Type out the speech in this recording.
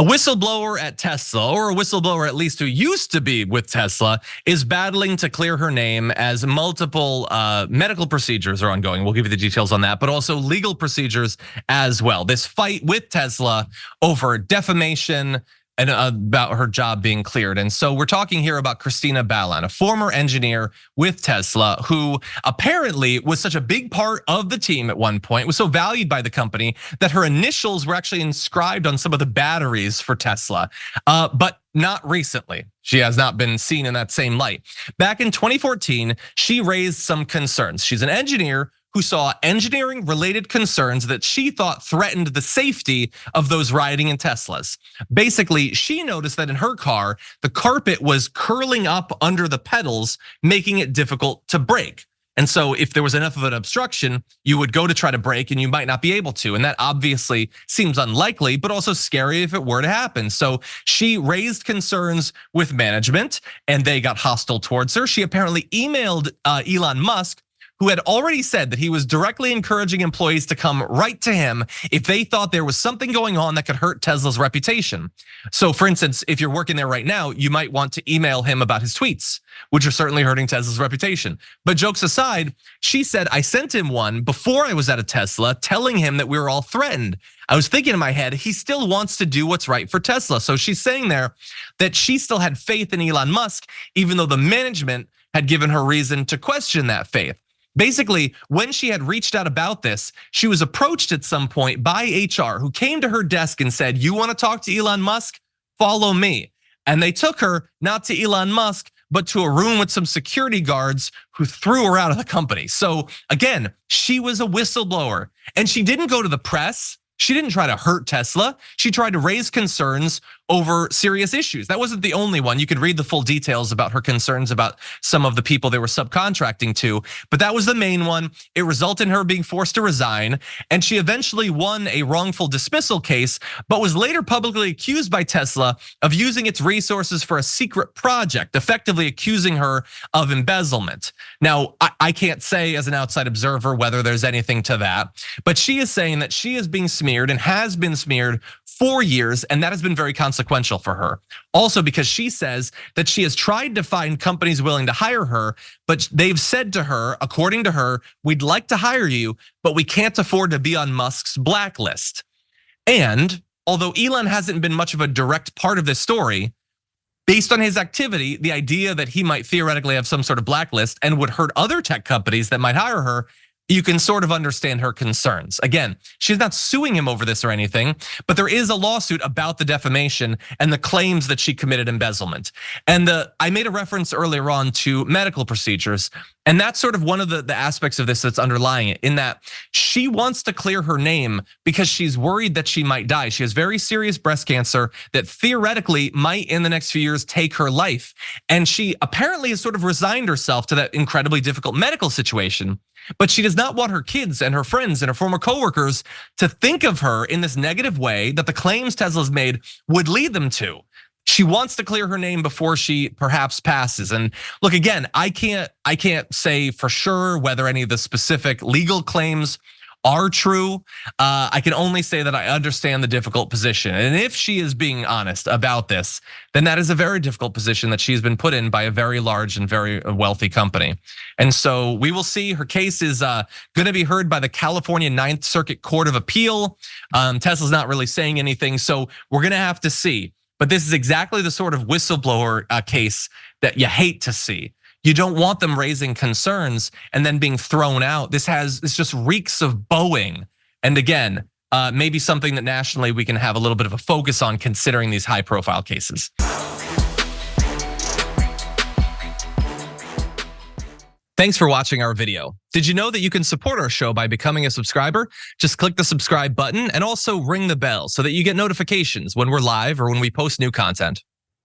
A whistleblower at Tesla, or a whistleblower at least who used to be with Tesla, is battling to clear her name as multiple medical procedures are ongoing. We'll give you the details on that, but also legal procedures as well. This fight with Tesla over defamation and about her job being cleared. And so we're talking here about Cristina Balan, a former engineer with Tesla who apparently was such a big part of the team at one point, was so valued by the company that her initials were actually inscribed on some of the batteries for Tesla, but not recently. She has not been seen in that same light. Back in 2014, she raised some concerns. She's an engineer who saw engineering related concerns that she thought threatened the safety of those riding in Teslas. Basically, she noticed that in her car, the carpet was curling up under the pedals, making it difficult to brake. And so if there was enough of an obstruction, you would go to try to brake and you might not be able to. And that obviously seems unlikely, but also scary if it were to happen. So she raised concerns with management and they got hostile towards her. She apparently emailed Elon Musk, who had already said that he was directly encouraging employees to come right to him if they thought there was something going on that could hurt Tesla's reputation. So for instance, if you're working there right now, you might want to email him about his tweets, which are certainly hurting Tesla's reputation. But jokes aside, she said, I sent him one before I was at a Tesla telling him that we were all threatened. I was thinking in my head, he still wants to do what's right for Tesla. So she's saying there that she still had faith in Elon Musk, even though the management had given her reason to question that faith. Basically, when she had reached out about this, she was approached at some point by HR, who came to her desk and said, you want to talk to Elon Musk? Follow me. And they took her not to Elon Musk, but to a room with some security guards who threw her out of the company. So again, she was a whistleblower and she didn't go to the press. She didn't try to hurt Tesla. She tried to raise concerns over serious issues. That wasn't the only one. You could read the full details about her concerns about some of the people they were subcontracting to, but that was the main one. It resulted in her being forced to resign, and she eventually won a wrongful dismissal case, but was later publicly accused by Tesla of using its resources for a secret project, effectively accusing her of embezzlement. Now, I can't say as an outside observer whether there's anything to that, but she is saying that she is being smeared and has been smeared for years, and that has been very consequential for her. Also because she says that she has tried to find companies willing to hire her, but they've said to her, according to her, we'd like to hire you, but we can't afford to be on Musk's blacklist. And although Elon hasn't been much of a direct part of this story, based on his activity, the idea that he might theoretically have some sort of blacklist and would hurt other tech companies that might hire her, you can sort of understand her concerns. Again, she's not suing him over this or anything, but there is a lawsuit about the defamation and the claims that she committed embezzlement. And I made a reference earlier on to medical procedures, and that's sort of one of the aspects of this that's underlying it, in that she wants to clear her name because she's worried that she might die. She has very serious breast cancer that theoretically might in the next few years take her life. And she apparently has sort of resigned herself to that incredibly difficult medical situation. But she does not want her kids and her friends and her former coworkers to think of her in this negative way that the claims Tesla's made would lead them to. She wants to clear her name before she perhaps passes. And look, again, I can't say for sure whether any of the specific legal claims are true. I can only say that I understand the difficult position. And if she is being honest about this, then that is a very difficult position that she's been put in by a very large and very wealthy company. And so we will see. Her case is gonna be heard by the California 9th Circuit Court of Appeal. Tesla's not really saying anything, so we're gonna have to see. But this is exactly the sort of whistleblower case that you hate to see. You don't want them raising concerns and then being thrown out. This just reeks of Boeing. And again, maybe something that nationally we can have a little bit of a focus on considering these high profile cases. Thanks for watching our video. Did you know that you can support our show by becoming a subscriber? Just click the subscribe button and also ring the bell so that you get notifications when we're live or when we post new content.